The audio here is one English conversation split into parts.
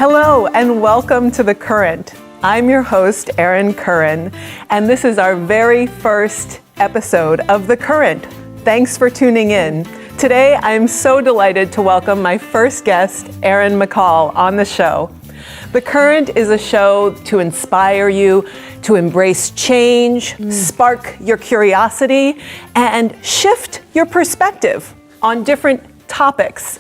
Hello and welcome to The Current. I'm your host, Erin, and this is our very first episode of The Current. Thanks for tuning in. Today, I'm so delighted to welcome my first guest, Erin McCALL, on the show. The Current is a show to inspire you, to embrace change, spark your curiosity, and shift your perspective on different topics.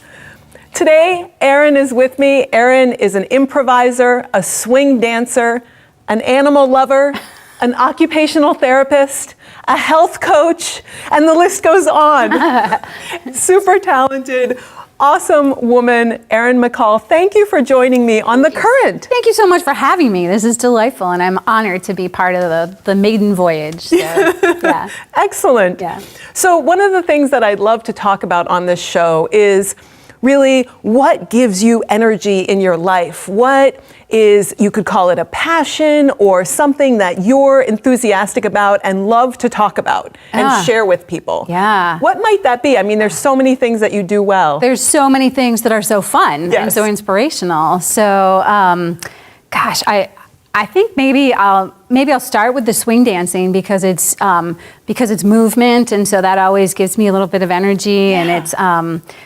Today, Erin is with me. Erin is an improviser, a swing dancer, an animal lover, an occupational therapist, a health coach, and the list goes on. Super talented, awesome woman, Erin McCALL. Thank you for joining me on The Current. Thank you so much for having me. This is delightful, and I'm honored to be part of the maiden voyage. So, yeah. Excellent. Yeah. So one of the things that I'd love to talk about on this show is really what gives you energy in your life. What is, you could call it a passion or something that you're enthusiastic about and love to talk about and share with people. Yeah. What might that be? I mean, there's so many things that you do well. There's so many things that are so fun and so inspirational. So, I think maybe I'll start with the swing dancing because it's movement, and so that always gives me a little bit of energy, and it's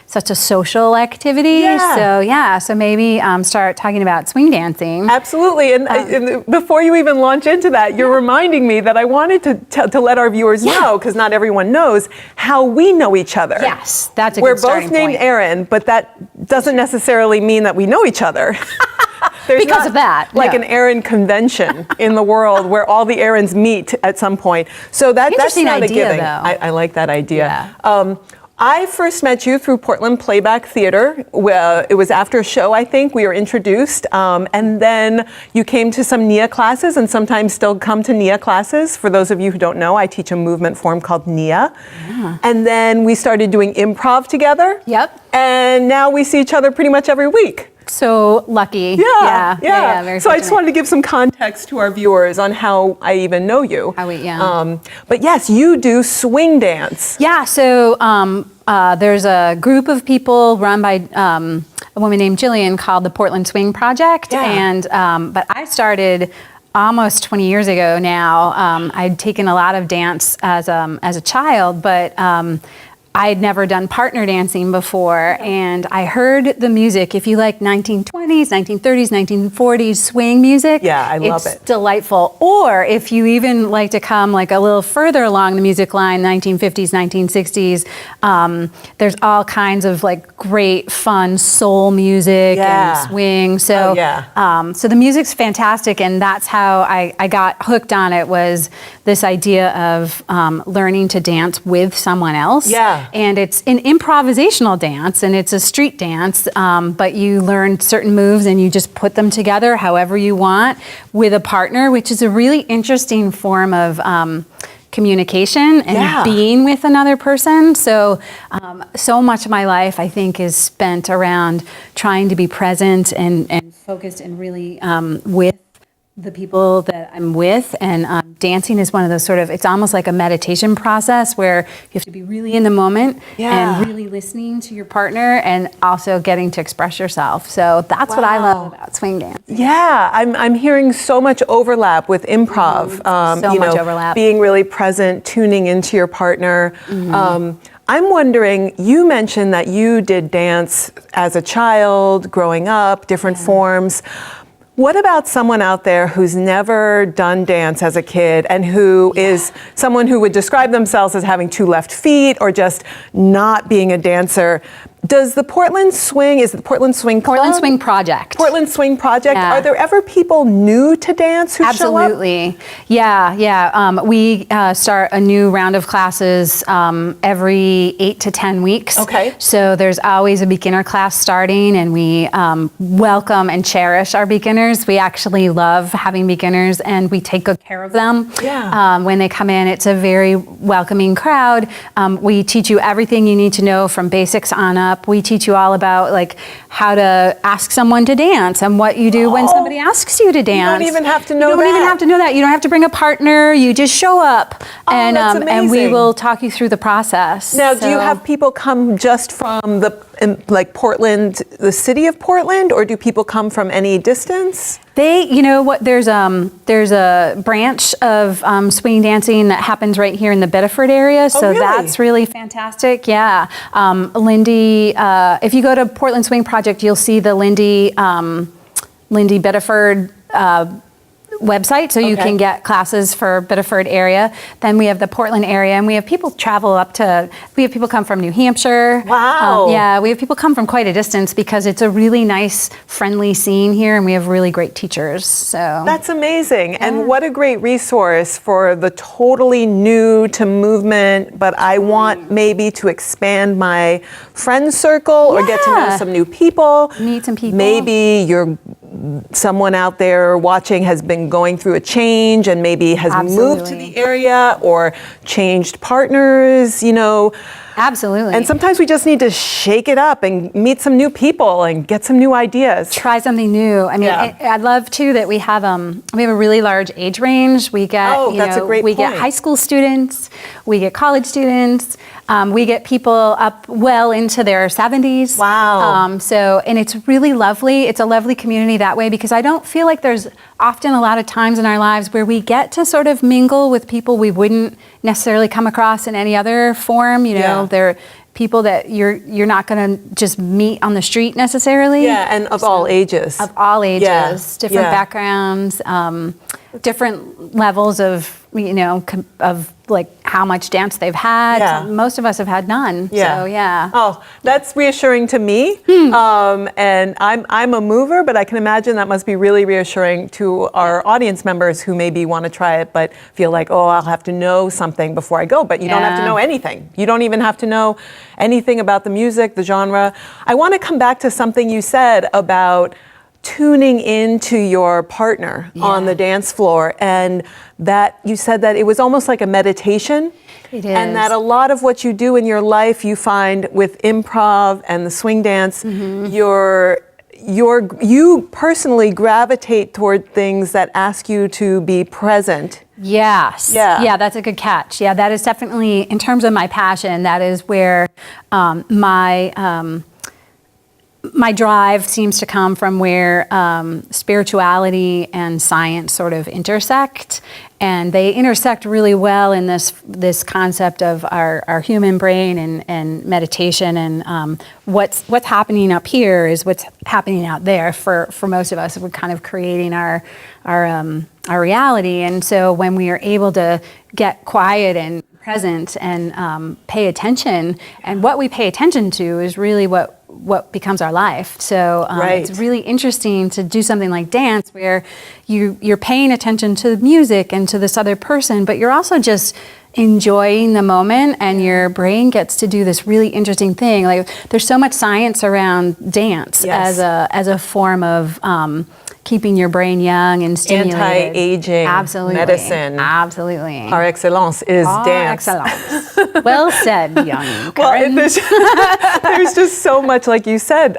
such a social activity. So maybe start talking about swing dancing. Absolutely, and before you even launch into that, you're reminding me that I wanted to let our viewers know, because not everyone knows how we know each other. Yes, that's a We're good starting both named point. Erin, but that doesn't necessarily mean that we know each other. There's because of that. Like an Erin convention in the world where all the Erins meet at some point. So that's not a given. I like that idea. Yeah. I first met you through Portland Playback Theater. It was after a show, I think. We were introduced. And then you came to some NIA classes and sometimes still come to NIA classes. For those of you who don't know, I teach a movement form called NIA. Yeah. And then we started doing improv together. Yep. And now we see each other pretty much every week. So lucky. Yeah. Very so I just wanted to give some context to our viewers on how I even know you. But yes, you do swing dance. Yeah, so there's a group of people run by a woman named Jillian called the Portland Swing Project. Yeah. And but I started almost 20 years ago now. I'd taken a lot of dance as a child, but I had never done partner dancing before, and I heard the music. If you like 1920s, 1930s, 1940s swing music, I love it. It's delightful. Or if you even like to come like a little further along the music line, 1950s, 1960s, there's all kinds of like great fun soul music and swing. So, so the music's fantastic, and that's how I got hooked on it, was this idea of learning to dance with someone else. Yeah. And it's an improvisational dance, and it's a street dance, but you learn certain moves and you just put them together however you want with a partner, which is a really interesting form of communication and being with another person. So, so much of my life, I think, is spent around trying to be present and focused and really with the people that I'm with, and dancing is one of those sort of, it's almost like a meditation process where you have to be really in the moment and really listening to your partner and also getting to express yourself. So that's what I love about swing dance. Yeah, I'm hearing so much overlap with improv. So much overlap. Being really present, tuning into your partner. I'm wondering, you mentioned that you did dance as a child, growing up, different forms. What about someone out there who's never done dance as a kid and who is someone who would describe themselves as having two left feet or just not being a dancer? Does the Portland Swing, is it the Portland Swing Club? Portland Swing Project. Portland Swing Project. Yeah. Are there ever people new to dance who show up? Absolutely. We start a new round of classes every 8 to 10 weeks. Okay. So there's always a beginner class starting, and we welcome and cherish our beginners. We actually love having beginners, and we take good care of them. Yeah. When they come in, it's a very welcoming crowd. We teach you everything you need to know from basics on up. We teach you all about like how to ask someone to dance and what you do when somebody asks you to dance. You don't even have to know that. You don't even have to know that. You don't have to bring a partner. You just show up, that's amazing. and we will talk you through the process. Now, do you have people come just from the like Portland, the city of Portland, or do people come from any distance? You know what? There's a branch of swing dancing that happens right here in the Bedford area, so really? that's really fantastic. Yeah, Lindy. If you go to Portland Swing Project, you'll see the Lindy Bedford website, so you can get classes for Bedford area. Then we have the Portland area, and we have people travel we have people come from New Hampshire. Wow. Yeah, we have people come from quite a distance because it's a really nice, friendly scene here, and we have really great teachers. So that's amazing. And what a great resource for the totally new to movement, but I want maybe to expand my friend circle or get to know some new people. Meet some people. Maybe someone out there watching has been going through a change and maybe has moved to the area or changed partners, Absolutely. And sometimes we just need to shake it up and meet some new people and get some new ideas. Try something new. I mean, I love too that we have a really large age range. We get get high school students, we get college students, we get people up well into their 70s. Wow. And it's really lovely. It's a lovely community that way because I don't feel like there's often a lot of times in our lives where we get to sort of mingle with people we wouldn't necessarily come across in any other form. They're people that you're not going to just meet on the street necessarily. Yeah, and of all ages. Of all ages, different backgrounds, different levels of of like how much dance they've had. Yeah. Most of us have had none. Yeah. So yeah. Oh, that's reassuring to me. And I'm a mover, but I can imagine that must be really reassuring to our audience members who maybe want to try it, but feel like, oh, I'll have to know something before I go. But you don't have to know anything. You don't even have to know anything about the music, the genre. I want to come back to something you said about tuning into your partner on the dance floor, and that you said that it was almost like a meditation. It is. And that a lot of what you do in your life you find with improv and the swing dance, you personally gravitate toward things that ask you to be present. Yes. Yeah, that's a good catch. Yeah, that is definitely, in terms of my passion, that is where my drive seems to come from, where spirituality and science sort of intersect, and they intersect really well in this concept of our human brain and meditation, and what's happening up here is what's happening out there for most of us. We're kind of creating our reality, and so when we are able to get quiet and present and pay attention, and what we pay attention to is really what becomes our life. So it's really interesting to do something like dance where you're paying attention to the music and to this other person, but you're also just enjoying the moment, and your brain gets to do this really interesting thing. Like, there's so much science around dance as a form of keeping your brain young and stimulated. Anti-aging medicine. Absolutely. Par excellence is dance. Excellence. Well said, young Well, Karen. there's just so much, like you said,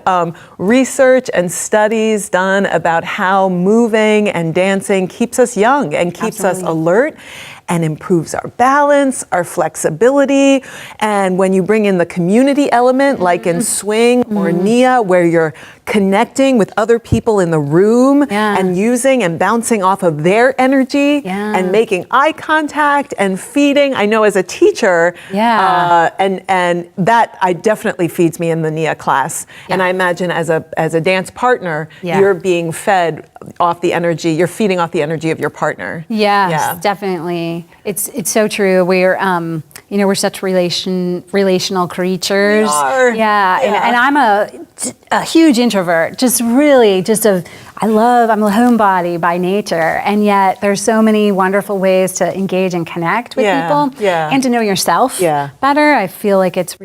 research and studies done about how moving and dancing keeps us young and keeps us alert and improves our balance, our flexibility. And when you bring in the community element, like in swing or Nia, where you're connecting with other people in the room and using and bouncing off of their energy and making eye contact and feeding. I know as a teacher, and that I definitely feeds me in the Nia class. And I imagine as a dance partner, you're being fed off the energy, you're feeding off the energy of your partner. Yes, definitely. It's so true. We're we're such relational creatures. We are. Yeah. And I'm a huge introvert. I'm a homebody by nature, and yet there's so many wonderful ways to engage and connect with people and to know yourself better. I feel like it's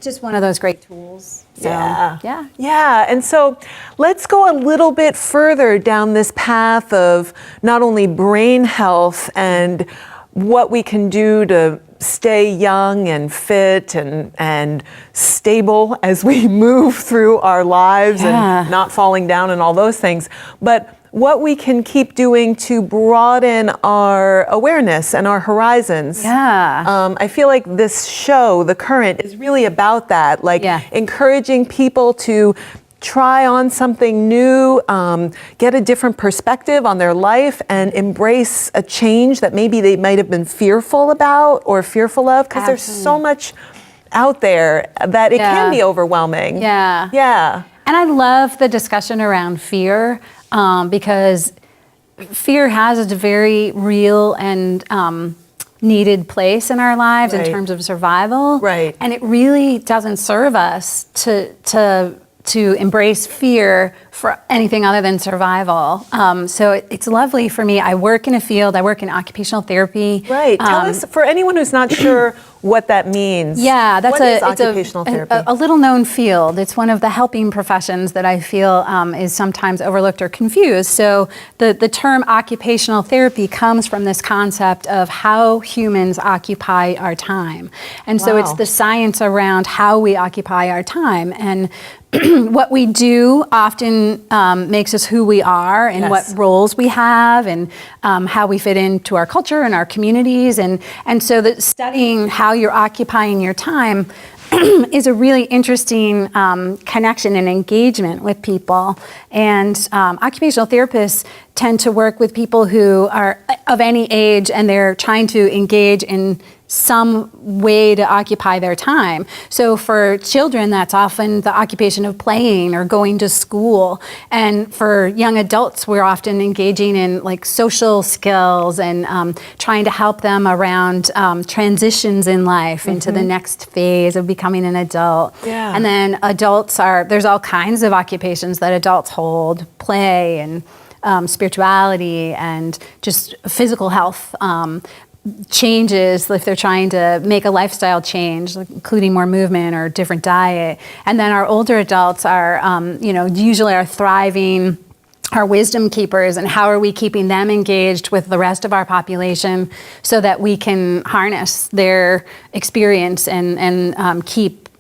just one of those great tools. So, And so let's go a little bit further down this path of not only brain health and what we can do to stay young and fit and stable as we move through our lives and not falling down and all those things. But what we can keep doing to broaden our awareness and our horizons. Yeah. I feel like this show, The Current, is really about that, like encouraging people to try on something new, get a different perspective on their life, and embrace a change that maybe they might have been fearful about or fearful of, because there's so much out there that it can be overwhelming. Yeah. Yeah. And I love the discussion around fear, because fear has a very real and needed place in our lives in terms of survival. Right. And it really doesn't serve us to embrace fear for anything other than survival. So it's lovely for me. I work in a field, I work in occupational therapy. Right. Tell us, for anyone who's not sure what that means. Yeah, that's what is occupational therapy? A little known field. It's one of the helping professions that I feel is sometimes overlooked or confused. So the term occupational therapy comes from this concept of how humans occupy our time. And so it's the science around how we occupy our time. And what we do often makes us who we are, and what roles we have, and how we fit into our culture and our communities. And so that studying how you're occupying your time is a really interesting connection and engagement with people. And occupational therapists tend to work with people who are of any age, and they're trying to engage in some way to occupy their time. So for children, that's often the occupation of playing or going to school. And for young adults, we're often engaging in like social skills and trying to help them around transitions in life into the next phase of becoming an adult. Yeah. And then there's all kinds of occupations that adults hold, play and spirituality and just physical health. Changes if they're trying to make a lifestyle change, including more movement or different diet. And then our older adults are, usually are thriving, our wisdom keepers, and how are we keeping them engaged with the rest of our population so that we can harness their experience and keep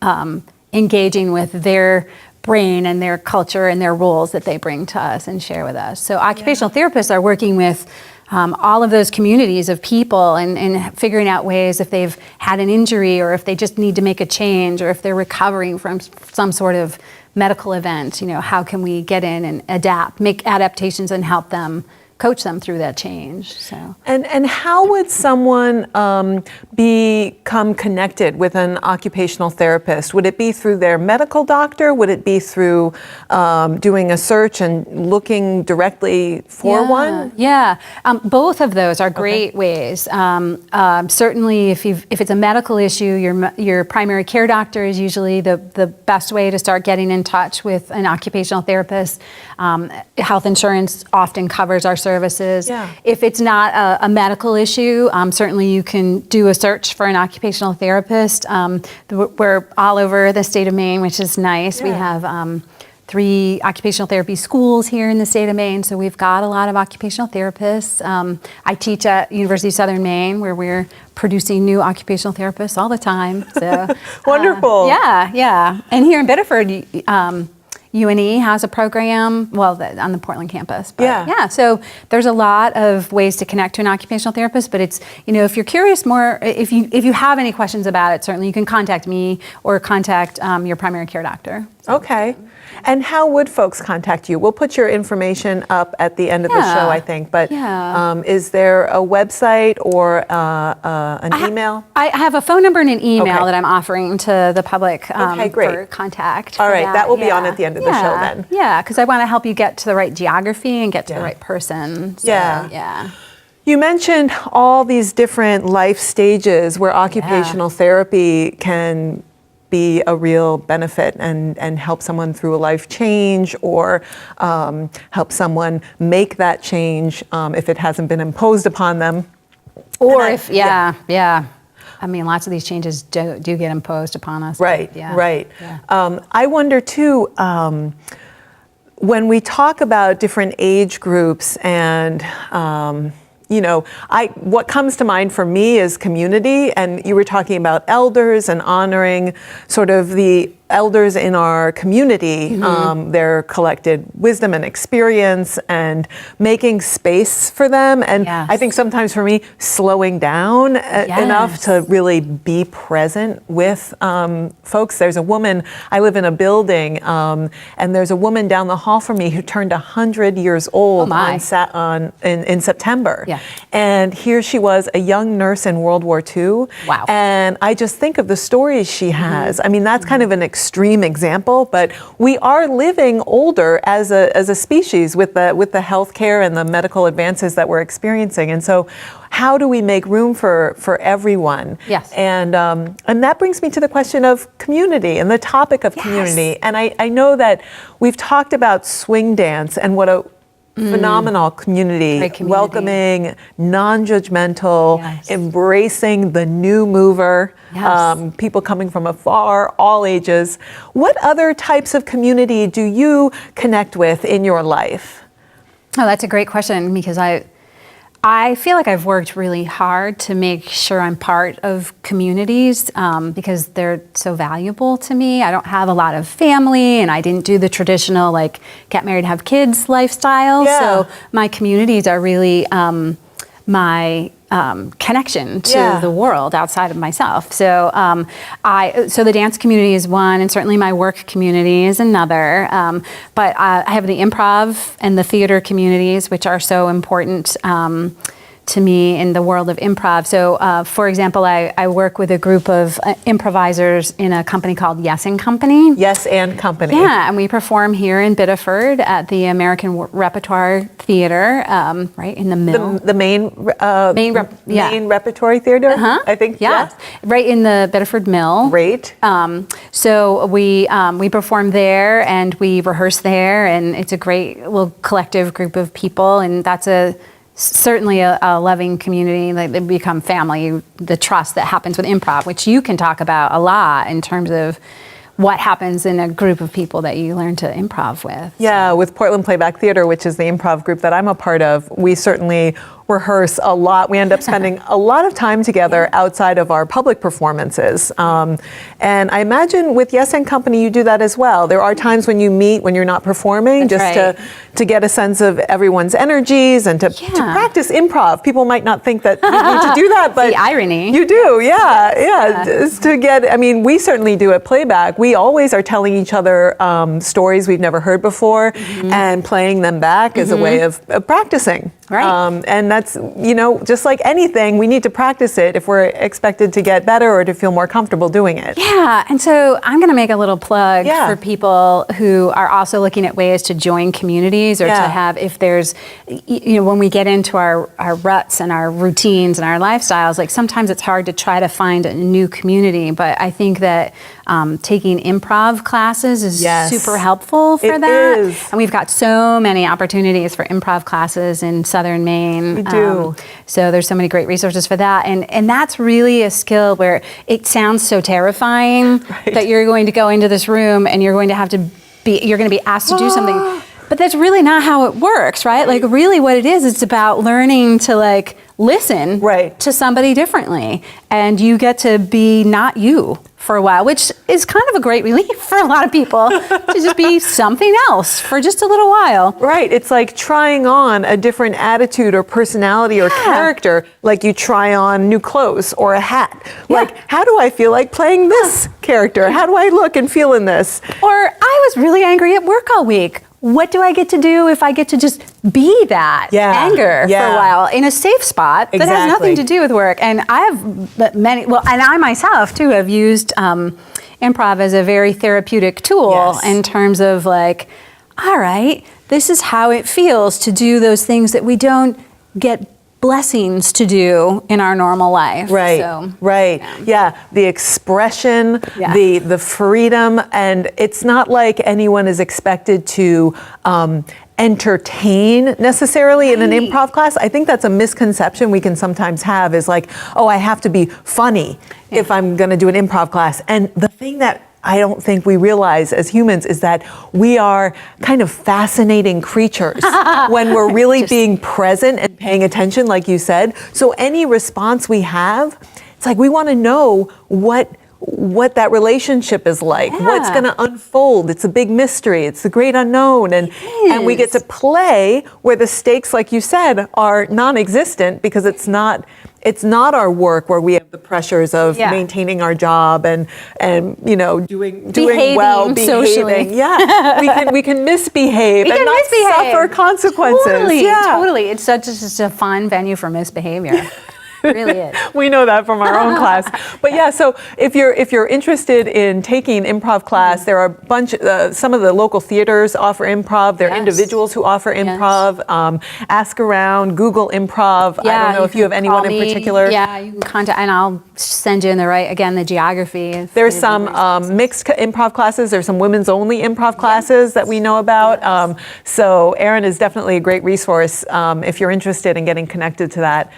engaging with their brain and their culture and their roles that they bring to us and share with us. So occupational therapists are working with all of those communities of people and figuring out ways if they've had an injury or if they just need to make a change or if they're recovering from some sort of medical event, how can we get in and make adaptations and help them, coach them through that change. So. And how would someone become connected with an occupational therapist? Would it be through their medical doctor? Would it be through doing a search and looking directly for one? Yeah, both of those are great ways. Certainly, if it's a medical issue, your primary care doctor is usually the best way to start getting in touch with an occupational therapist. Health insurance often covers our services. Yeah. If it's not a medical issue, certainly you can do a search for an occupational therapist. We're all over the state of Maine, which is nice. Yeah. We have 3 occupational therapy schools here in the state of Maine, so we've got a lot of occupational therapists. I teach at University of Southern Maine, where we're producing new occupational therapists all the time. So wonderful. Yeah. And here in Biddeford, UNE has a program, on the Portland campus. But so there's a lot of ways to connect to an occupational therapist, but it's, if you're curious more, if you have any questions about it, certainly you can contact me or contact your primary care doctor. So. Okay. And how would folks contact you? We'll put your information up at the end of the show, I think. But is there a website or an email? I have a phone number and an email that I'm offering to the public for contact. All right, that will be on at the end of the show then. Yeah, because I want to help you get to the right geography and get to the right person. So, yeah. You mentioned all these different life stages where occupational therapy can be a real benefit and help someone through a life change or help someone make that change if it hasn't been imposed upon them. Or I mean, lots of these changes do get imposed upon us. Right, right. Yeah. I wonder too, when we talk about different age groups and what comes to mind for me is community, and you were talking about elders and honoring sort of the elders in our community, their collected wisdom and experience, and making space for them. And I think sometimes for me, slowing down enough to really be present with folks. There's a woman, I live in a building, and there's a woman down the hall from me who turned 100 years old in September. And here she was, a young nurse in World War II. Wow. And I just think of the stories she has. I mean, that's kind of an extreme example, but we are living older as a species with the healthcare and the medical advances that we're experiencing. And so how do we make room for everyone? Yes. And that brings me to the question of community and the topic of community. And I know that we've talked about swing dance and what a phenomenal community, welcoming, non-judgmental, embracing the new mover, people coming from afar, all ages. What other types of community do you connect with in your life? Oh, that's a great question, because I feel like I've worked really hard to make sure I'm part of communities because they're so valuable to me. I don't have a lot of family, and I didn't do the traditional like get married, have kids lifestyle. So my communities are really my connection to the world outside of myself. So so the dance community is one, and certainly my work community is another. But I have the improv and the theater communities, which are so important to me in the world of improv. So, for example, I work with a group of improvisers in a company called Yes and Company. Yes and Company. Yeah, and we perform here in Biddeford at the American Repertoire Theater, right in the middle. The main Repertory Theater, I think. Yeah, right in the Biddeford Mill. Great. So we perform there, and we rehearse there, and it's a great little collective group of people, and that's certainly a loving community. Like, they become family. The trust that happens with improv, which you can talk about a lot in terms of what happens in a group of people that you learn to improv with. Yeah, with Portland Playback Theater, which is the improv group that I'm a part of, we certainly rehearse a lot. We end up spending a lot of time together outside of our public performances. And I imagine with Yes and Company, you do that as well. There are times when you meet when you're not performing, to get a sense of everyone's energies and to practice improv. People might not think that you need to do that, but the irony. You do, Just to get, I mean, we certainly do at Playback. We always are telling each other stories we've never heard before and playing them back as a way of practicing. Right. And that's, just like anything, we need to practice it if we're expected to get better or to feel more comfortable doing it. Yeah, and so I'm going to make a little plug for people who are also looking at ways to join communities or to have, if there's, when we get into our ruts and our routines and our lifestyles, like sometimes it's hard to try to find a new community, but I think that taking improv classes is super helpful for that. And we've got so many opportunities for improv classes in Southern Maine. We do. So there's so many great resources for that. And that's really a skill where it sounds so terrifying that you're going to go into this room and you're going to be asked to do something. But that's really not how it works, right? Like, really what it is, it's about learning to like listen to somebody differently. And you get to be not you for a while, which is kind of a great relief for a lot of people to just be something else for just a little while. Right. It's like trying on a different attitude or personality or character, like you try on new clothes or a hat. Like, how do I feel like playing this character? How do I look and feel in this? Or I was really angry at work all week. What do I get to do if I get to just be that anger for a while in a safe spot that has nothing to do with work? And I have many, and I myself too have used improv as a very therapeutic tool in terms of like, all right, this is how it feels to do those things that we don't get blessings to do in our normal life. The expression, the freedom, and it's not like anyone is expected to entertain necessarily in an improv class. I think that's a misconception we can sometimes have, is like, oh, I have to be funny if I'm going to do an improv class. And the thing that I don't think we realize as humans is that we are kind of fascinating creatures when we're really being present and paying attention, like you said. So any response we have, it's like we want to know what what that relationship is like, what's going to unfold. It's a big mystery. It's the great unknown. And we get to play where the stakes, like you said, are non-existent because it's not our work where we have the pressures of maintaining our job and doing well, behaving. Socially. Yeah, we can misbehave and not suffer consequences. Totally. It's just a fun venue for misbehavior. It really is. We know that from our own class. But yeah, so if you're interested in taking improv class, there are some of the local theaters offer improv. There are individuals who offer improv. Ask around, Google improv. I don't know if you have anyone in particular. Yeah, you can contact, and I'll send you in the geography. There's some mixed improv classes. There's some women's only improv classes that we know about. So Erin is definitely a great resource if you're interested in getting connected to that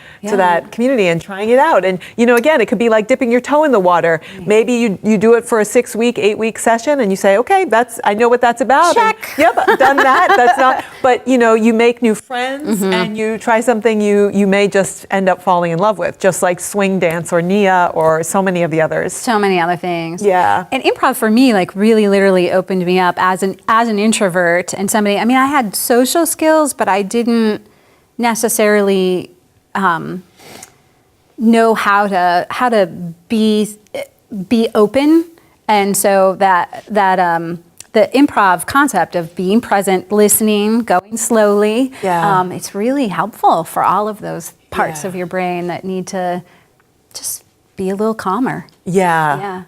community and trying it out. And again, it could be like dipping your toe in the water. Maybe you do it for a 6-week, 8-week session and you say, okay, I know what that's about. Check. And, yep, I've done that. That's not, but you make new friends and you try something you may just end up falling in love with, just like swing dance or Nia or so many of the others. So many other things. Yeah. And improv for me, like really literally opened me up as an introvert and somebody, I had social skills, but I didn't necessarily know how to be open, and so that the improv concept of being present, listening, going slowly, it's really helpful for all of those parts of your brain that need to just be a little calmer. Yeah.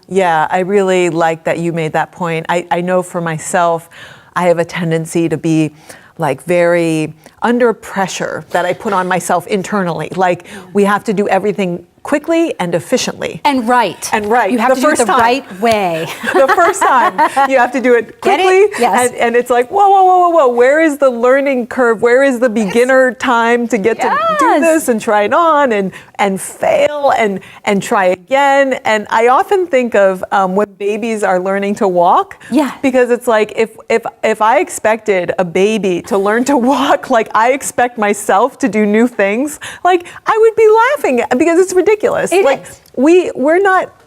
I really like that you made that point. I know for myself, I have a tendency to be like very under pressure that I put on myself internally. Like we have to do everything quickly and efficiently. And right. You have to do it the right way. The first time you have to do it quickly. Get it? Yes. And it's like, whoa. Where is the learning curve? Where is the beginner time to get to do this and try it on and fail and try again? And I often think of when babies are learning to walk. Yeah. Because it's like if I expected a baby to learn to walk like I expect myself to do new things, like I would be laughing because it's ridiculous. It is.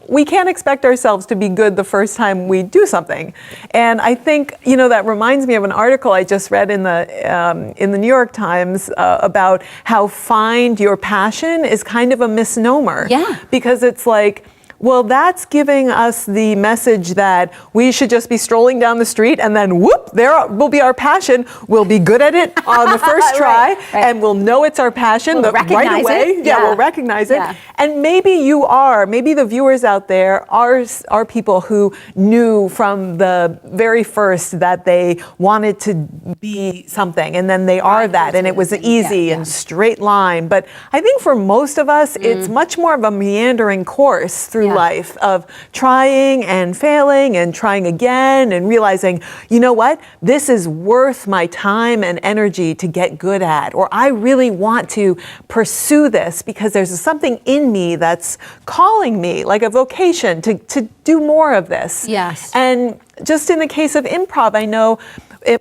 We can't expect ourselves to be good the first time we do something. And I think, that reminds me of an article I just read in the New York Times about how find your passion is kind of a misnomer. Yeah. Because it's like, well, that's giving us the message that we should just be strolling down the street and then whoop, there will be our passion. We'll be good at it on the first try and we'll know it's our passion right away. We'll recognize it. Yeah. And maybe maybe the viewers out there are people who knew from the very first that they wanted to be something and then they are that and it was easy and straight line. But I think for most of us, it's much more of a meandering course through life of trying and failing and trying again and realizing, you know what, this is worth my time and energy to get good at, or I really want to pursue this because there's something in me that's calling me, like a vocation to do more of this. Yes. And just in the case of improv, I know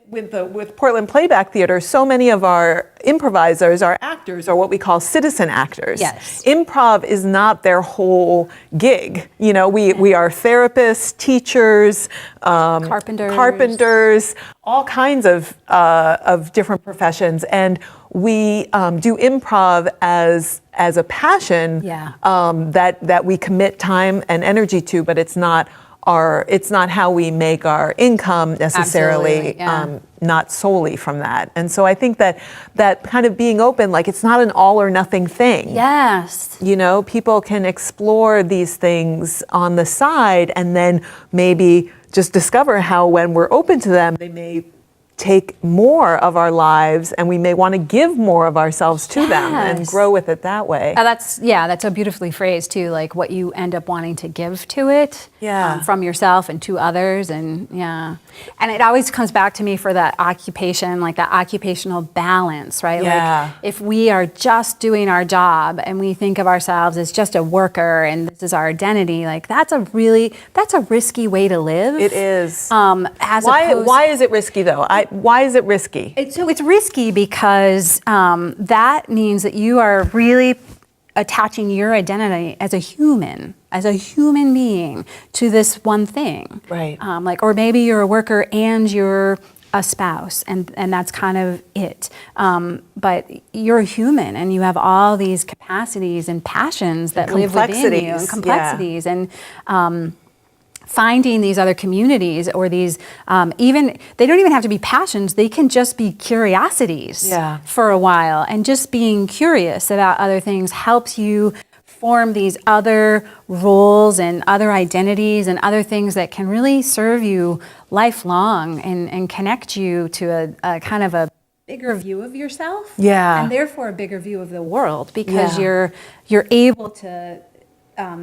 with Portland Playback Theater, so many of our improvisers, our actors, are what we call citizen actors. Yes. Improv is not their whole gig. We are therapists, teachers, carpenters, all kinds of different professions, and we do improv as a passion that we commit time and energy to, but it's not how we make our income necessarily, not solely from that. And so I think that kind of being open, like it's not an all or nothing thing. Yes. People can explore these things on the side and then maybe just discover how when we're open to them, they may take more of our lives and we may want to give more of ourselves to them and grow with it that way. That's so beautifully phrased too, like what you end up wanting to give to it from yourself and to others. And it always comes back to me for that occupation, like that occupational balance, right? Yeah. Like if we are just doing our job and we think of ourselves as just a worker and this is our identity, like that's a risky way to live. It is. Why is it risky though? Why is it risky? It's risky because that means that you are really attaching your identity as a human being to this one thing. Right. Or maybe you're a worker and you're a spouse, and that's kind of it. But you're a human, and you have all these capacities and passions that live within you, and complexities, and finding these other communities, or these they don't even have to be passions, they can just be curiosities for a while, and just being curious about other things helps you form these other roles and other identities and other things that can really serve you lifelong, and connect you to a kind of a bigger view of yourself, and therefore a bigger view of the world, because you're able to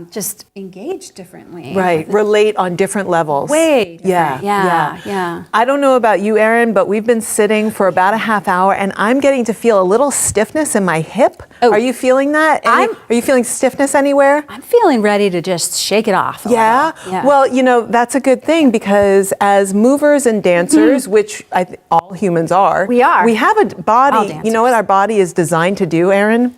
just engage differently. Right, relate on different levels. Way different. Yeah. I don't know about you, Erin, but we've been sitting for about a half hour, and I'm getting to feel a little stiffness in my hip. Are you feeling that? Are you feeling stiffness anywhere? I'm feeling ready to just shake it off. Yeah? Well, that's a good thing, because as movers and dancers, which all humans are, we have a body. You know what our body is designed to do, Erin?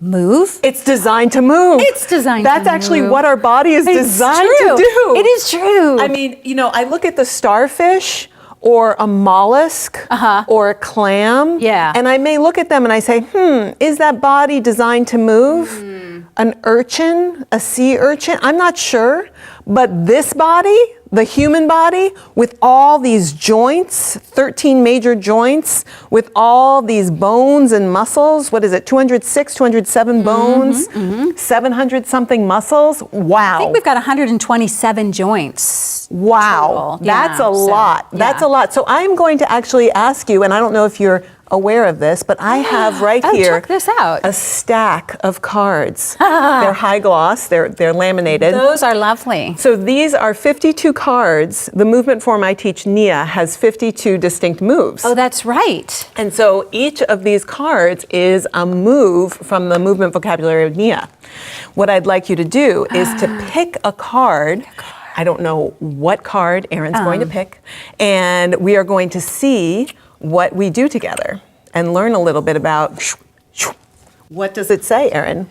Move? It's designed to move. It's designed to move. That's actually what our body is designed to do. It is true. I mean, I look at the starfish or a mollusk or a clam, and I may look at them and I say, is that body designed to move? An urchin, a sea urchin? I'm not sure. But this body, the human body, with all these joints, 13 major joints, with all these bones and muscles, 206, 207 bones, 700 something muscles. Wow. I think we've got 127 joints. Wow. Total. That's a lot. That's a lot. So I'm going to actually ask you, and I don't know if you're aware of this, but I have here check this out. A stack of cards. They're high gloss, they're laminated. Those are lovely. So these are 52 cards. The movement form I teach, Nia, has 52 distinct moves. Oh, that's right. And so each of these cards is a move from the movement vocabulary of Nia. What I'd like you to do is to pick a card. I don't know what card Erin's going to pick, and we are going to see what we do together and learn a little bit about what does it say, Erin?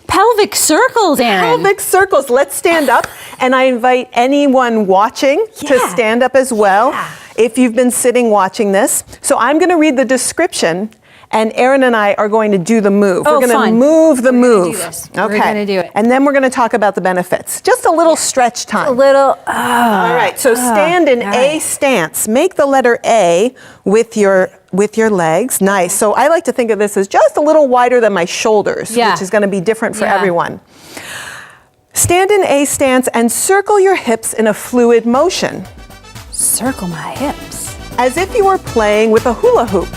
Pelvic circles, Erin. Pelvic circles. Let's stand up, and I invite anyone watching to stand up as well if you've been sitting watching this. So I'm going to read the description, and Erin and I are going to do the move. We're going to move the move. Do this. Okay. We're going to do it. And then we're going to talk about the benefits. Just a little stretch time. A little. All right. So stand in A stance. Make the letter A with your legs. Nice. So I like to think of this as just a little wider than my shoulders, which is going to be different for everyone. Stand in A stance and circle your hips in a fluid motion. Circle my hips. As if you were playing with a hula hoop.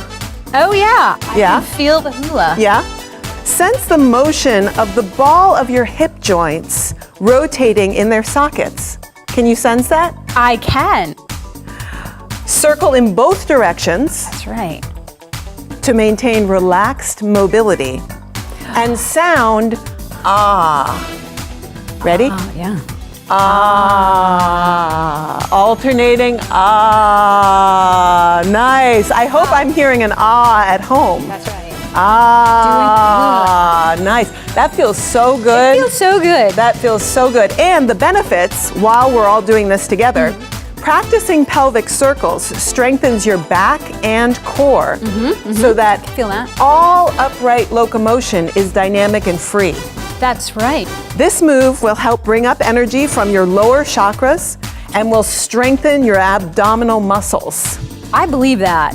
Oh, yeah. I can feel the hula. Yeah. Sense the motion of the ball of your hip joints rotating in their sockets. Can you sense that? I can. Circle in both directions. That's right. To maintain relaxed mobility. And sound Ready? Yeah. Alternating nice. I hope I'm hearing an at home. That's right. Nice. That feels so good. It feels so good. That feels so good. And the benefits, while we're all doing this together, practicing pelvic circles strengthens your back and core so that all upright locomotion is dynamic and free. That's right. This move will help bring up energy from your lower chakras and will strengthen your abdominal muscles. I believe that.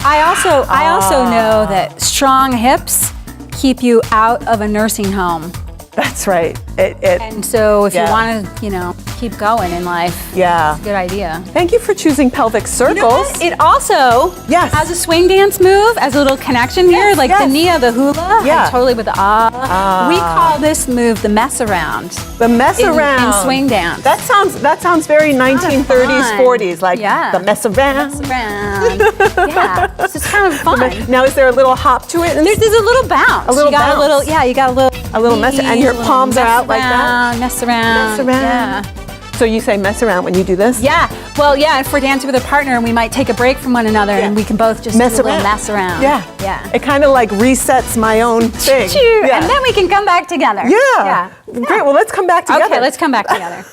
I also know that strong hips keep you out of a nursing home. That's right. And so if you want to, keep going in life, it's a good idea. Thank you for choosing pelvic circles. You know what? It also has a swing dance move as a little connection here, like the Nia, the hula, and totally with the We call this move the mess around. The mess around. In swing dance. That sounds very 1930s, 40s, like the mess around. Mess around. It's just kind of fun. Now, is there a little hop to it? There's a little bounce. A little bounce. You got a little mess, and your palms are out like that. Mess around. Yeah. So you say mess around when you do this? Yeah. Well, yeah, if we're dancing with a partner, we might take a break from one another and we can both just mess do a little around. mess around. Yeah. Yeah. It kind of like resets my own thing. Yeah. And then we can come back together. Yeah. Great. Well, let's come back together. Okay, let's come back together.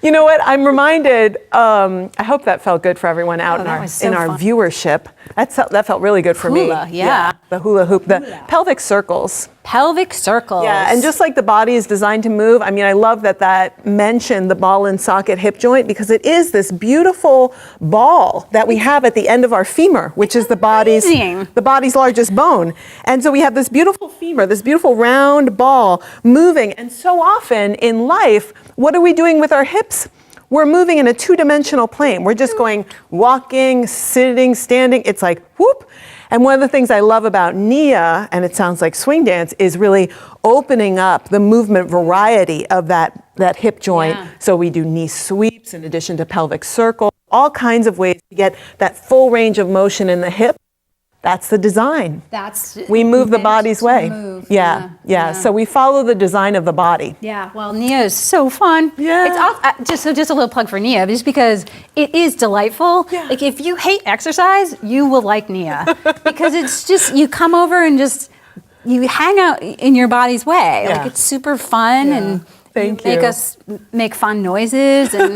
You know what? I'm reminded. I hope that felt good for everyone out in our fun. viewership. That felt really good for Hula, me. yeah. The hula hoop, the pelvic circles. Pelvic circles. Yeah, and just like the body is designed to move, I mean, I love that mentioned the ball and socket hip joint, because it is this beautiful ball that we have at the end of our femur, which is the body's largest bone. And so we have this beautiful femur, this beautiful round ball moving. And so often in life, what are we doing with our hips? We're moving in a two-dimensional plane. We're just going walking, sitting, standing. It's like whoop. And one of the things I love about Nia, and it sounds like swing dance, is really opening up the movement variety of that hip joint. Yeah. So we do knee sweeps in addition to pelvic circle, all kinds of ways to get that full range of motion in the hip. That's the design. We move the body's way. Yeah. So we follow the design of the body. Yeah. Well, Nia is so fun. Yeah. It's just a little plug for Nia, just because it is delightful. Yeah. Like if you hate exercise, you will like Nia, because it's just you come over and just you hang out in your body's way. Yeah. Like it's super fun and. Thank Make you. us make fun noises and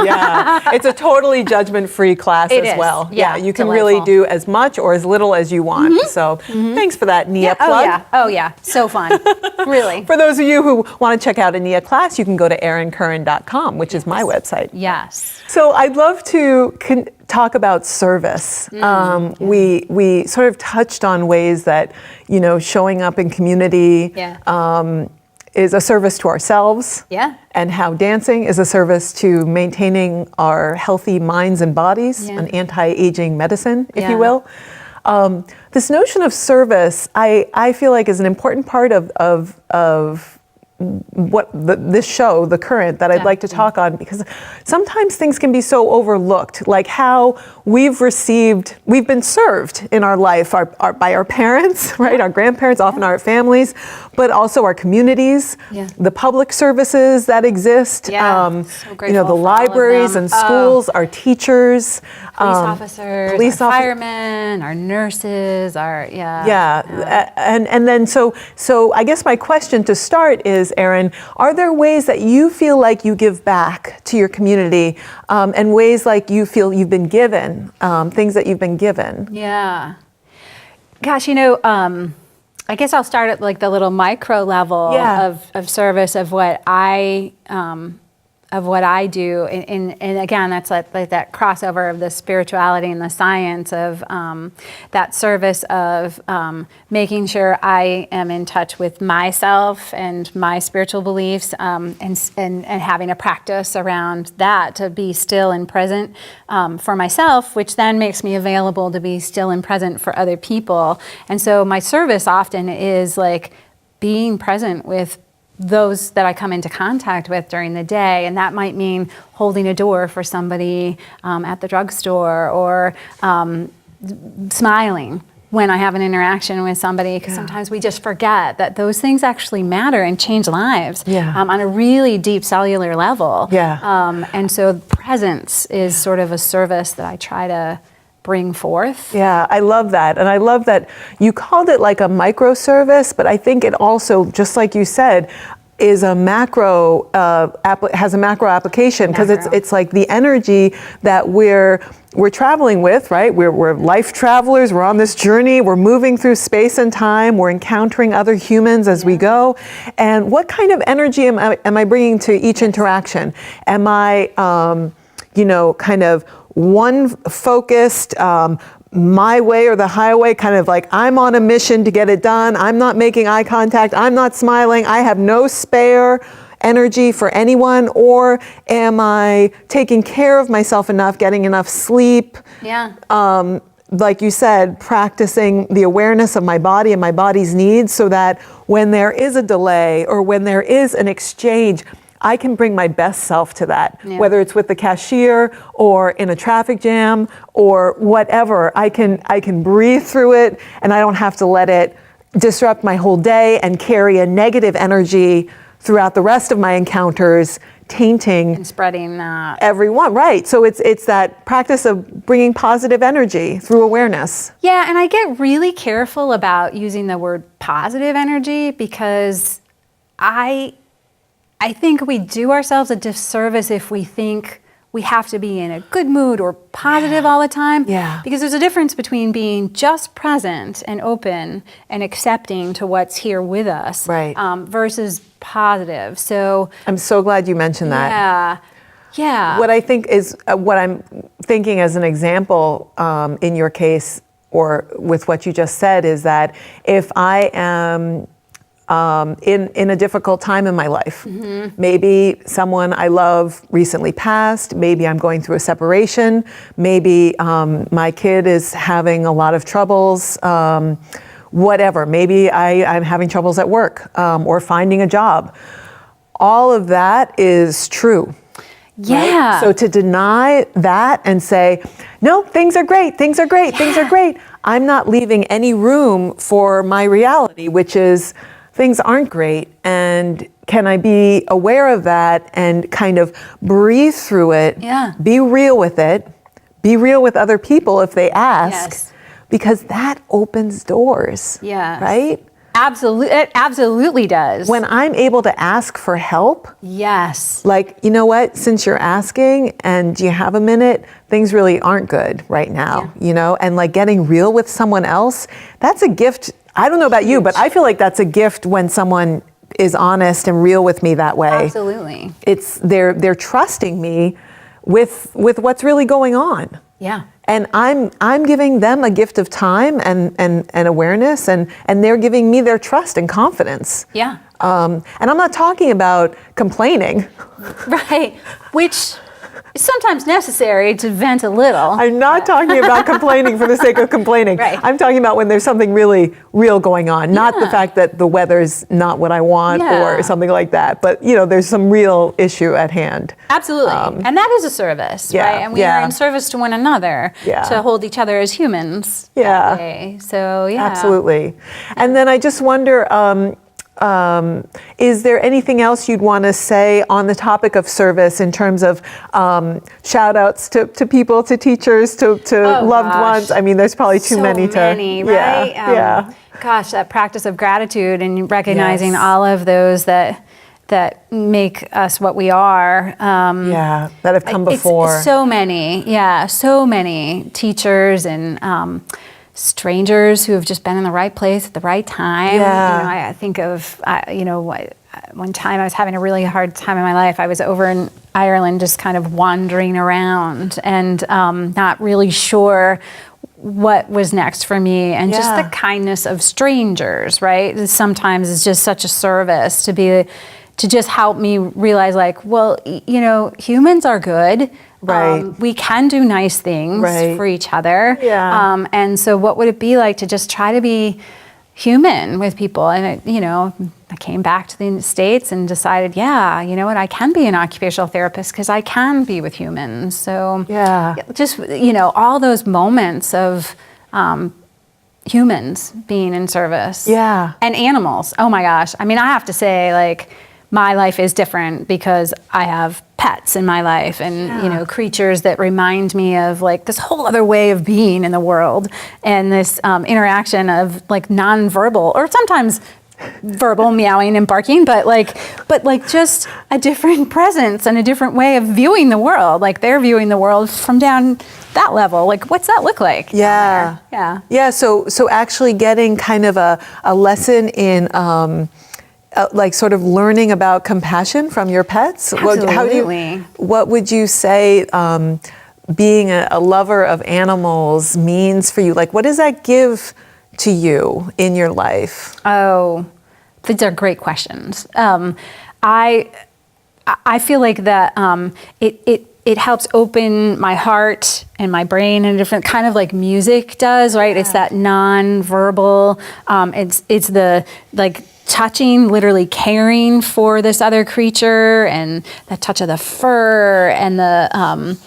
yeah. It's a totally judgment-free class It as is. well. Yeah, You can delightful. really do as much or as little as you want. So thanks for that, Nia plug. Oh yeah. So fun. Really. For those of you who want to check out a Nia class, you can go to erincurran.com, which is my website. Yes. So I'd love to talk about service. We sort of touched on ways that, showing up in community is a service to ourselves. Yeah. And how dancing is a service to maintaining our healthy minds and bodies, an anti-aging medicine, if you will. This notion of service, I feel like, is an important part of what this show, The Current, that I'd like to talk on, because sometimes things can be so overlooked, like how we've been served in our life by our parents, right? Our grandparents, often our families, but also our communities, the public services that exist, So the grateful for all of libraries them. and schools, our teachers, Police officers, our firemen, our nurses, and then so I guess my question to start is, Erin, are there ways that you feel like you give back to your community, and ways like you feel you've been given, things that you've been given? Yeah. Gosh, I guess I'll start at like the little micro level of service of what I do, and again, that's like that crossover of the spirituality and the science of that service of making sure I am in touch with myself and my spiritual beliefs, and having a practice around that to be still and present for myself, which then makes me available to be still and present for other people. And so my service often is like being present with those that I come into contact with during the day, and that might mean holding a door for somebody at the drugstore, or smiling when I have an interaction with somebody, because sometimes we just forget that those things actually matter and change lives on a really deep cellular level. And so presence is sort of a service that I try to bring forth. Yeah, I love that. And I love that you called it like a micro service, but I think it also, just like you said, is a macro, has a macro application, because it's like the energy that we're traveling with, right? We're life travelers, we're on this journey, we're moving through space and time, we're encountering other humans as we go. And what kind of energy am I bringing to each interaction? Am I, kind of one focused, my way or the highway, kind of like I'm on a mission to get it done, I'm not making eye contact, I'm not smiling, I have no spare energy for anyone? Or am I taking care of myself enough, getting enough sleep? Like you said, practicing the awareness of my body and my body's needs, so that when there is a delay or when there is an exchange, I can bring my best self to that, whether it's with the cashier or in a traffic jam or whatever. I can breathe through it, and I don't have to let it disrupt my whole day and carry a negative energy throughout the rest of my encounters, tainting And spreading that. everyone. Right. So it's that practice of bringing positive energy through awareness. Yeah, and I get really careful about using the word positive energy because I think we do ourselves a disservice if we think we have to be in a good mood or positive all the time. Yeah. Because there's a difference between being just present and open and accepting to what's here with us, Right. Versus positive. So I'm so glad you mentioned that. yeah. What I think is what I'm thinking as an example in your case or with what you just said is that if I am in a difficult time in my life, maybe someone I love recently passed, maybe I'm going through a separation, maybe my kid is having a lot of troubles, whatever, maybe I'm having troubles at work or finding a job. All of that is true. Yeah. Right? So to deny that and say, no, things are great, things are great, things are great. I'm not leaving any room for my reality, which is things aren't great. And can I be aware of that and kind of breathe through it, be real with it, be real with other people if they ask, because that opens doors, right? Absolutely, it absolutely does. When I'm able to ask for help, like, you know what, since you're asking and you have a minute, things really aren't good right now, you know, and like getting real with someone else, that's a gift. I don't know about you, but I feel like that's a gift when someone is honest and real with me that way. Absolutely. It's they're trusting me with what's really going on. Yeah. And I'm giving them a gift of time and awareness, and they're giving me their trust and confidence. Yeah. And I'm not talking about complaining. Right. Which is sometimes necessary to vent a little. I'm not talking about complaining for the sake of complaining. Right. I'm talking about when there's something really real going on, not the fact that the weather's not what I want or something like that. But, you know, there's some real issue at hand. Absolutely. And that is a service, right? And we are in service to one another to hold each other as humans. That way. So, Absolutely. And then I just wonder, is there anything else you'd want to say on the topic of service in terms of shout outs to people, to teachers, to loved ones? I mean, there's probably too many to. Right? Gosh, that practice of gratitude and recognizing all of those that make us what we are. That have come before. It's so many teachers and strangers who have just been in the right place at the right time. You know, I think of, one time I was having a really hard time in my life. I was over in Ireland just kind of wandering around and not really sure what was next for me, and just the kindness of strangers, right? Sometimes it's just such a service to just help me realize, like, well, you know, humans are good. Right. We can do nice things for each other. And so what would it be like to just try to be human with people? And, I came back to the States and decided, you know what, I can be an occupational therapist because I can be with humans. So just, all those moments of humans being in service. And animals. Oh my gosh. I mean, I have to say, like, my life is different because I have pets in my life and, creatures that remind me of like this whole other way of being in the world, and this interaction of like nonverbal or sometimes verbal meowing and barking, but just a different presence and a different way of viewing the world. Like they're viewing the world from down that level. Like, what's that look like? So actually getting kind of a lesson in like sort of learning about compassion from your pets. Absolutely. What would you say being a lover of animals means for you? Like, what does that give to you in your life? Oh, these are great questions. I feel like that it helps open my heart and my brain in a different kind of like music does, right? It's that non-verbal. It's the like touching, literally caring for this other creature, and the touch of the fur and the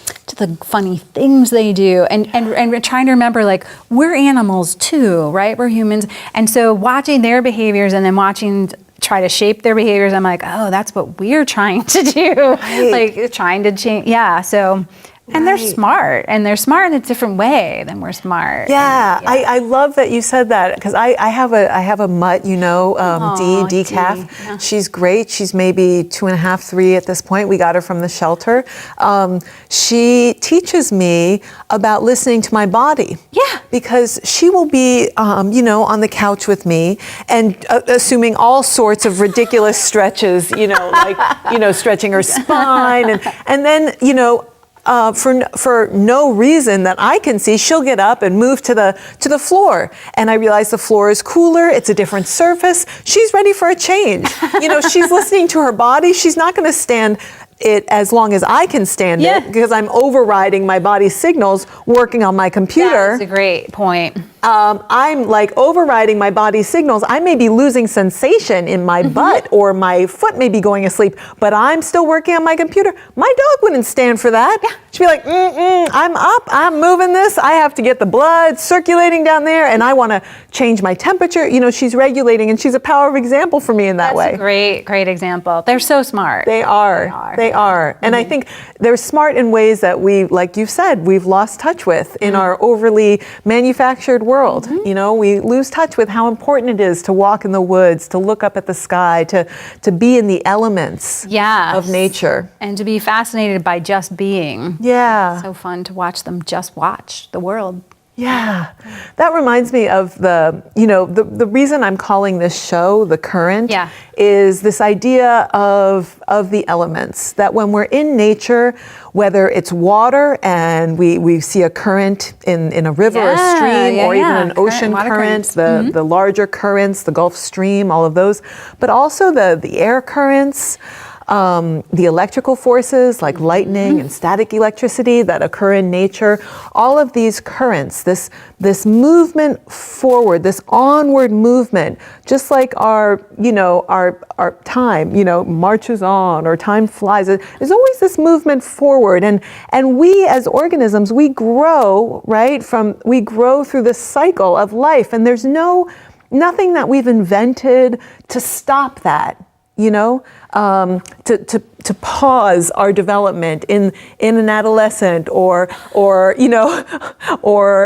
funny things they do, and trying to remember, like, we're animals too, right? We're humans, and so watching their behaviors and then watching try to shape their behaviors. I'm like, oh, that's what we're trying to do. Right. Like trying to change. Yeah. So, and they're smart, and they're smart in a different way than we're smart. Yeah, And, I love that you said that, because I have a mutt, you know, decaf. Yeah. She's great. She's maybe 2.5, 3 at this point. We got her from the shelter. She teaches me about listening to my body. Yeah. Because she will be, you know, on the couch with me and assuming all sorts of ridiculous stretches, you know, like, you know, stretching her spine, and then, you know, for no reason that I can see, she'll get up and move to the floor, and I realize the floor is cooler. It's a different surface. She's ready for a change. You know, she's listening to her body. She's not going to stand it as long as I can stand it, because I'm overriding my body's signals working on my computer. That's a great point. I'm like overriding my body's signals. I may be losing sensation in my butt, or my foot may be going asleep, but I'm still working on my computer. My dog wouldn't stand for that. Yeah. She'd be like, I'm up, I'm moving this. I have to get the blood circulating down there, and I want to change my temperature. You know, she's regulating, and she's a power of example for me in that way. That's a great, great example. They're so smart. They are. They are. And I think they're smart in ways that we, like you said, we've lost touch with in our overly manufactured world. You know, we lose touch with how important it is to walk in the woods, to look up at the sky, to be in the elements of nature. And to be fascinated by just being. Yeah. So fun to watch them just watch the world. Yeah. That reminds me of the reason I'm calling this show The Current is this idea of the elements, that when we're in nature, whether it's water and we see a current in a river or a stream, or even an ocean current, the larger currents, the Gulf Stream, all of those, but also the air currents, the electrical forces like lightning and static electricity that occur in nature, all of these currents, this movement forward, this onward movement, just like our time, marches on, or time flies. There's always this movement forward, and we as organisms, we grow, right? We grow through this cycle of life, and there's nothing that we've invented to stop that. To pause our development in an adolescent or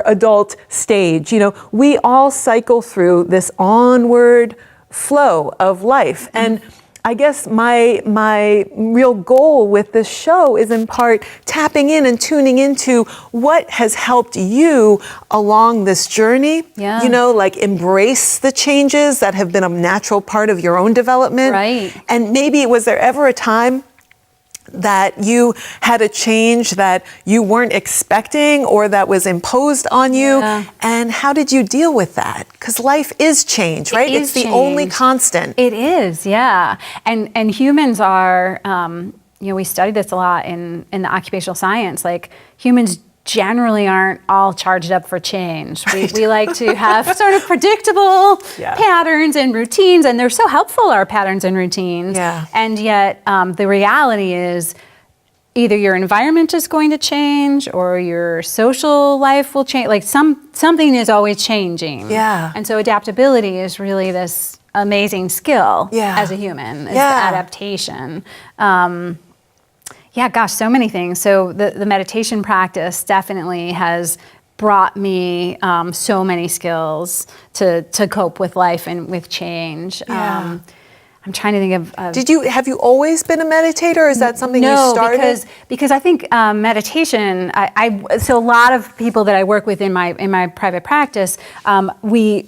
adult stage. We all cycle through this onward flow of life. And I guess my real goal with this show is in part tapping in and tuning into what has helped you along this journey. Yeah. Like embrace the changes that have been a natural part of your own development. Right. And maybe was there ever a time that you had a change that you weren't expecting or that was imposed on you? Yeah. And how did you deal with that? Because life is change, right? It's the only constant. It is, yeah. And humans are, we study this a lot in the occupational science, like humans generally aren't all charged up for change. We like to have sort of predictable patterns and routines, and they're so helpful, our patterns and routines. Yeah. And yet the reality is either your environment is going to change or your social life will change. Like something is always changing. Yeah. And so adaptability is really this amazing skill as a human, is the adaptation. So many things. So the meditation practice definitely has brought me so many skills to cope with life and with change. Yeah. I'm trying to think of. Have you always been a meditator, or is that something you started? No, because I think meditation. So a lot of people that I work with in my private practice, we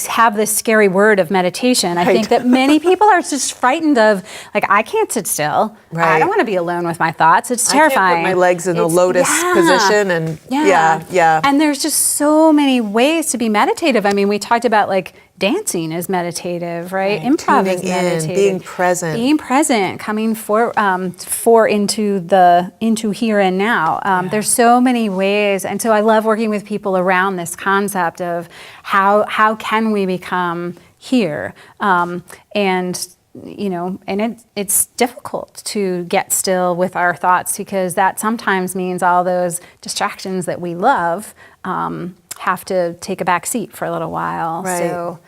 have this scary word of meditation. I think that many people are just frightened of, like, I can't sit still. Right. I don't want to be alone with my thoughts. It's terrifying. I can't put my legs in a lotus position, and And there's just so many ways to be meditative. I mean, we talked about like dancing is meditative, right? Improv is meditative. Being present, coming into here and now. There's so many ways, and so I love working with people around this concept of how can we become here, and it's difficult to get still with our thoughts, because that sometimes means all those distractions that we love have to take a back seat for a little while. Right. So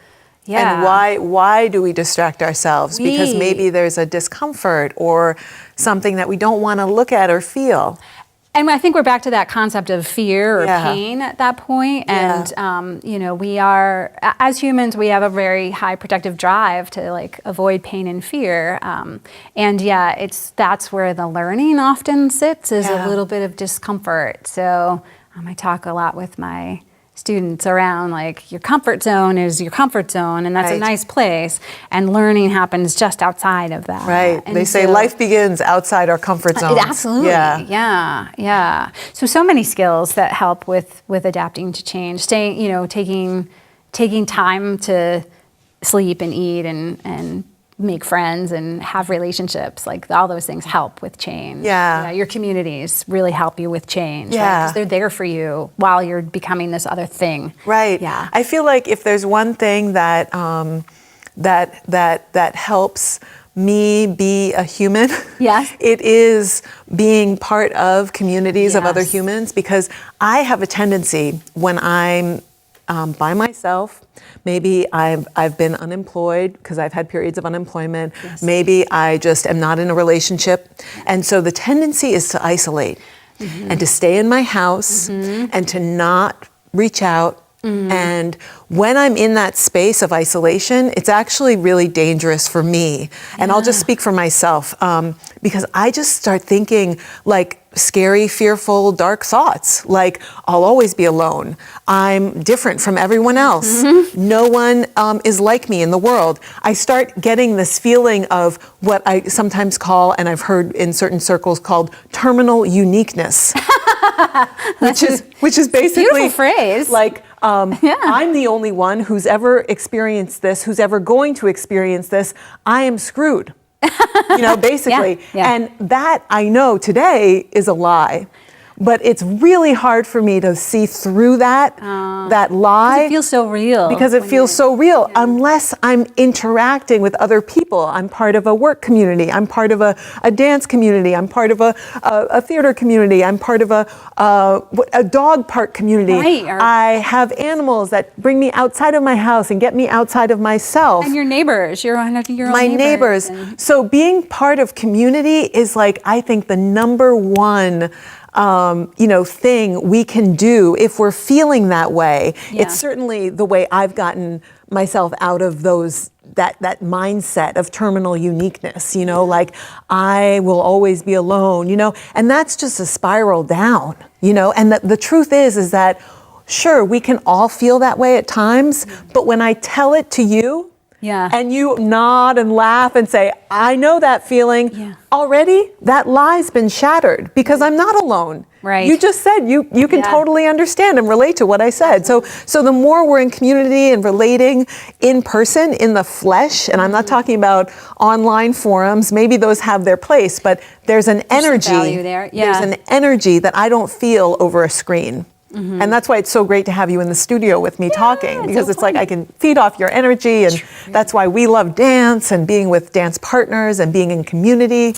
Yeah. And why do we distract ourselves? Because maybe there's a discomfort or something that we don't want to look at or feel. And I think we're back to that concept of fear or pain at that point. Yeah. And, we are, as humans, we have a very high protective drive to like avoid pain and fear. That's where the learning often sits, is a little bit of discomfort. So I talk a lot with my students around like your comfort zone is your comfort zone, and that's a nice place, and learning happens just outside of that. Right. And they say life begins outside our comfort zone. Absolutely. Yeah. So many skills that help with adapting to change. Taking time to sleep and eat and make friends and have relationships, like all those things help with change. Your communities really help you with change, right? 'Cause they're there for you while you're becoming this other thing. Right. I feel like if there's one thing that that helps me be a human, it is being part of communities of other humans, because I have a tendency when I'm by myself. Maybe I've been unemployed because I've had periods of unemployment. Maybe I just am not in a relationship. And so the tendency is to isolate and to stay in my house and to not reach out. And when I'm in that space of isolation, it's actually really dangerous for me. And I'll just speak for myself, because I just start thinking like scary, fearful, dark thoughts. Like, I'll always be alone. I'm different from everyone else. No one is like me in the world. I start getting this feeling of what I sometimes call, and I've heard in certain circles called, terminal uniqueness. which is basically beautiful phrase. Like, I'm the only one who's ever experienced this, who's ever going to experience this. I am screwed, basically. And that, I know today, is a lie. But it's really hard for me to see through that lie. Because it feels so real. Because it feels so real, unless I'm interacting with other people. I'm part of a work community. I'm part of a dance community. I'm part of a theater community. I'm part of a dog park community. Right. I have animals that bring me outside of my house and get me outside of myself. And your neighbors. Your own my neighbors. So being part of community is, like, I think, the number one thing we can do if we're feeling that way. It's certainly the way I've gotten myself out of that mindset of terminal uniqueness, like I will always be alone, and that's just a spiral down, and the truth is that sure, we can all feel that way at times, but when I tell it to you, and you nod and laugh and say, I know that feeling. Already, that lie's been shattered because I'm not alone. Right. You just said you can totally understand and relate to what I said. So the more we're in community and relating in person, in the flesh, and I'm not talking about online forums, maybe those have their place, but there's an energy. Value there. There's an energy that I don't feel over a screen. And that's why it's so great to have you in the studio with me talking, because it's like I can feed off your energy, and that's why we love dance and being with dance partners and being in community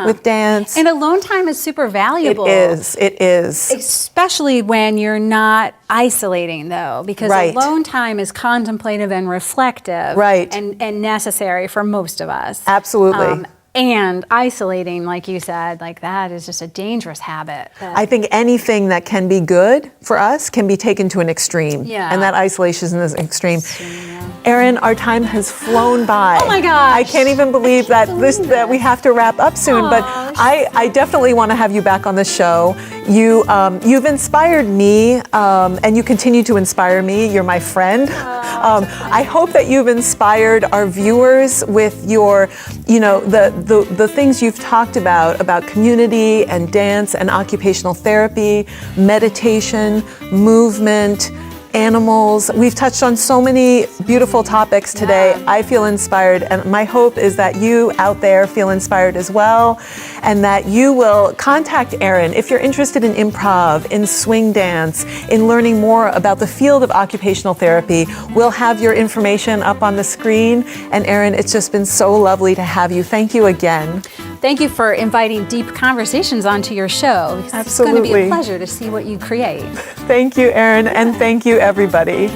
with dance. And alone time is super valuable. It is. Especially when you're not isolating, though, because alone time is contemplative and reflective and necessary for most of us. Absolutely. And isolating, like you said, like that is just a dangerous habit. I think anything that can be good for us can be taken to an extreme. And that isolation is an extreme. Erin, our time has flown by. Oh my gosh. I can't even believe that we have to wrap up soon, but I definitely want to have you back on the show. You've inspired me, and you continue to inspire me. You're my friend. I hope that you've inspired our viewers with your, the things you've talked about community and dance and occupational therapy, meditation, movement, animals. We've touched on so many beautiful topics today. I feel inspired, and my hope is that you out there feel inspired as well, and that you will contact Erin if you're interested in improv, in swing dance, in learning more about the field of occupational therapy. We'll have your information up on the screen. And Erin, it's just been so lovely to have you. Thank you again. Thank you for inviting deep conversations onto your show. Absolutely. It's going to be a pleasure to see what you create. Thank you, Erin, and thank you, everybody.